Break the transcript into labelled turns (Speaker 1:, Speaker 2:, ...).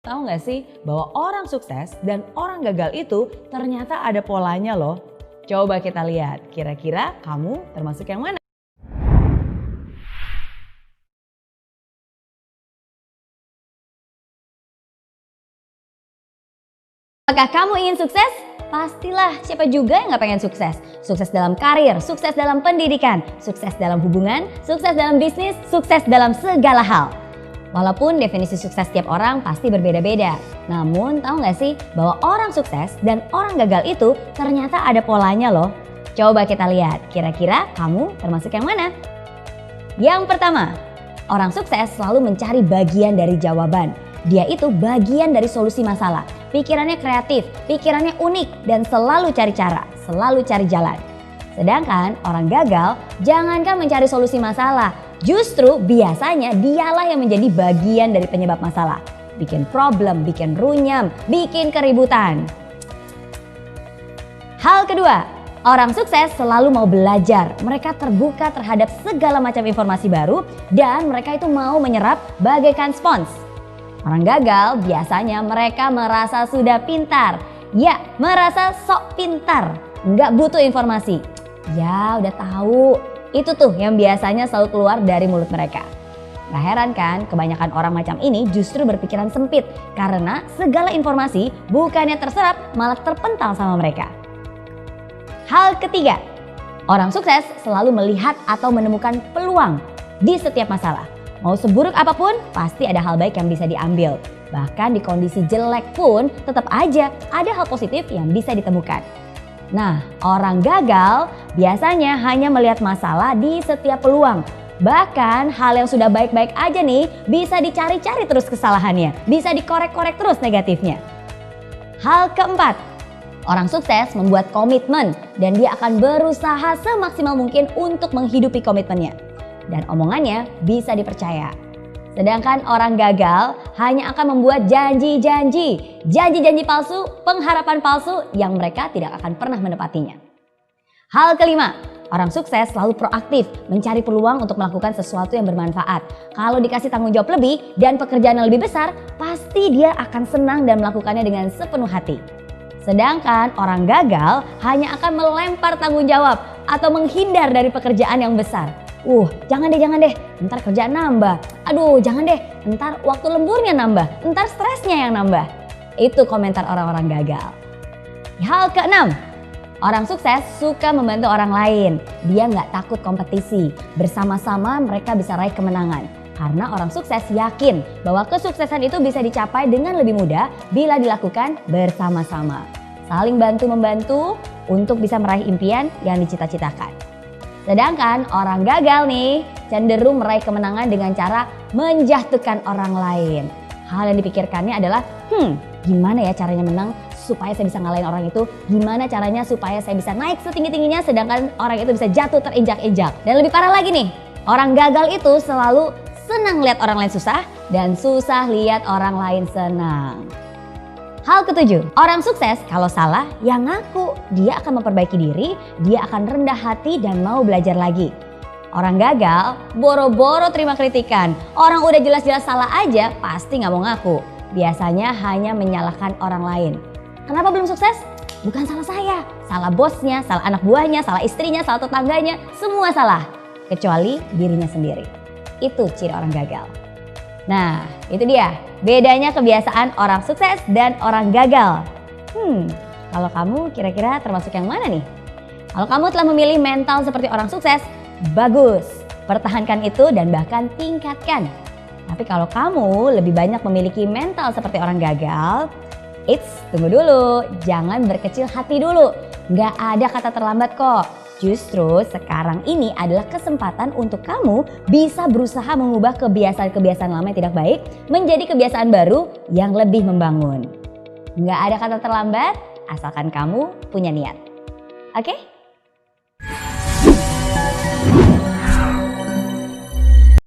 Speaker 1: Tahu nggak sih bahwa orang sukses dan orang gagal itu ternyata ada polanya loh. Coba kita lihat, kira-kira kamu termasuk yang mana?
Speaker 2: Apakah kamu ingin sukses? Pastilah, siapa juga yang gak pengen sukses? Sukses dalam karir, sukses dalam pendidikan, sukses dalam hubungan, sukses dalam bisnis, sukses dalam segala hal. Walaupun definisi sukses tiap orang pasti berbeda-beda. Namun tahu gak sih bahwa orang sukses dan orang gagal itu ternyata ada polanya loh. Coba kita lihat, kira-kira kamu termasuk yang mana? Yang pertama, orang sukses selalu mencari bagian dari jawaban. Dia itu bagian dari solusi masalah. Pikirannya kreatif, pikirannya unik, dan selalu cari cara, selalu cari jalan. Sedangkan orang gagal jangankan mencari solusi masalah, justru biasanya dialah yang menjadi bagian dari penyebab masalah. Bikin problem, bikin runyam, bikin keributan. Hal kedua, orang sukses selalu mau belajar. Mereka terbuka terhadap segala macam informasi baru dan mereka itu mau menyerap bagaikan spons. Orang gagal biasanya mereka merasa sudah pintar. Ya, merasa sok pintar. Nggak butuh informasi. Ya, udah tahu. Itu tuh yang biasanya selalu keluar dari mulut mereka. Gak heran kan, kebanyakan orang macam ini justru berpikiran sempit. Karena segala informasi bukannya terserap, malah terpental sama mereka. Hal ketiga, orang sukses selalu melihat atau menemukan peluang di setiap masalah. Mau seburuk apapun, pasti ada hal baik yang bisa diambil. Bahkan di kondisi jelek pun, tetap aja ada hal positif yang bisa ditemukan. Nah, orang gagal biasanya hanya melihat masalah di setiap peluang. Bahkan hal yang sudah baik-baik aja nih, bisa dicari-cari terus kesalahannya. Bisa dikorek-korek terus negatifnya. Hal keempat, orang sukses membuat komitmen dan dia akan berusaha semaksimal mungkin untuk menghidupi komitmennya. Dan omongannya bisa dipercaya. Sedangkan orang gagal hanya akan membuat janji-janji palsu, pengharapan palsu yang mereka tidak akan pernah menepatinya. Hal kelima, orang sukses selalu proaktif mencari peluang untuk melakukan sesuatu yang bermanfaat. Kalau dikasih tanggung jawab lebih dan pekerjaan yang lebih besar, pasti dia akan senang dan melakukannya dengan sepenuh hati. Sedangkan orang gagal hanya akan melempar tanggung jawab atau menghindar dari pekerjaan yang besar. Jangan deh, ntar kerjaan nambah. Aduh, jangan deh, ntar waktu lemburnya nambah, ntar stresnya yang nambah. Itu komentar orang-orang gagal. Hal keenam, orang sukses suka membantu orang lain. Dia nggak takut kompetisi. Bersama-sama mereka bisa raih kemenangan. Karena orang sukses yakin bahwa kesuksesan itu bisa dicapai dengan lebih mudah bila dilakukan bersama-sama. Saling bantu-membantu untuk bisa meraih impian yang dicita-citakan. Sedangkan orang gagal nih cenderung meraih kemenangan dengan cara menjatuhkan orang lain. Hal yang dipikirkannya adalah, gimana ya caranya menang supaya saya bisa ngalahin orang itu? Gimana caranya supaya saya bisa naik setinggi-tingginya sedangkan orang itu bisa jatuh terinjak-injak? Dan lebih parah lagi nih, orang gagal itu selalu senang lihat orang lain susah dan susah lihat orang lain senang. Hal ketujuh, orang sukses kalau salah ya ngaku. Dia akan memperbaiki diri, dia akan rendah hati dan mau belajar lagi. Orang gagal boro-boro terima kritikan. Orang udah jelas-jelas salah aja pasti gak mau ngaku. Biasanya hanya menyalahkan orang lain. Kenapa belum sukses? Bukan salah saya. Salah bosnya, salah anak buahnya, salah istrinya, salah tetangganya. Semua salah. Kecuali dirinya sendiri. Itu ciri orang gagal. Nah, itu dia bedanya kebiasaan orang sukses dan orang gagal. Kalau kamu kira-kira termasuk yang mana nih? Kalau kamu telah memilih mental seperti orang sukses, bagus. Pertahankan itu dan bahkan tingkatkan. Tapi kalau kamu lebih banyak memiliki mental seperti orang gagal, tunggu dulu. Jangan berkecil hati dulu. Nggak ada kata terlambat kok. Justru sekarang ini adalah kesempatan untuk kamu bisa berusaha mengubah kebiasaan-kebiasaan lama yang tidak baik menjadi kebiasaan baru yang lebih membangun. Nggak ada kata terlambat asalkan kamu punya niat. Oke?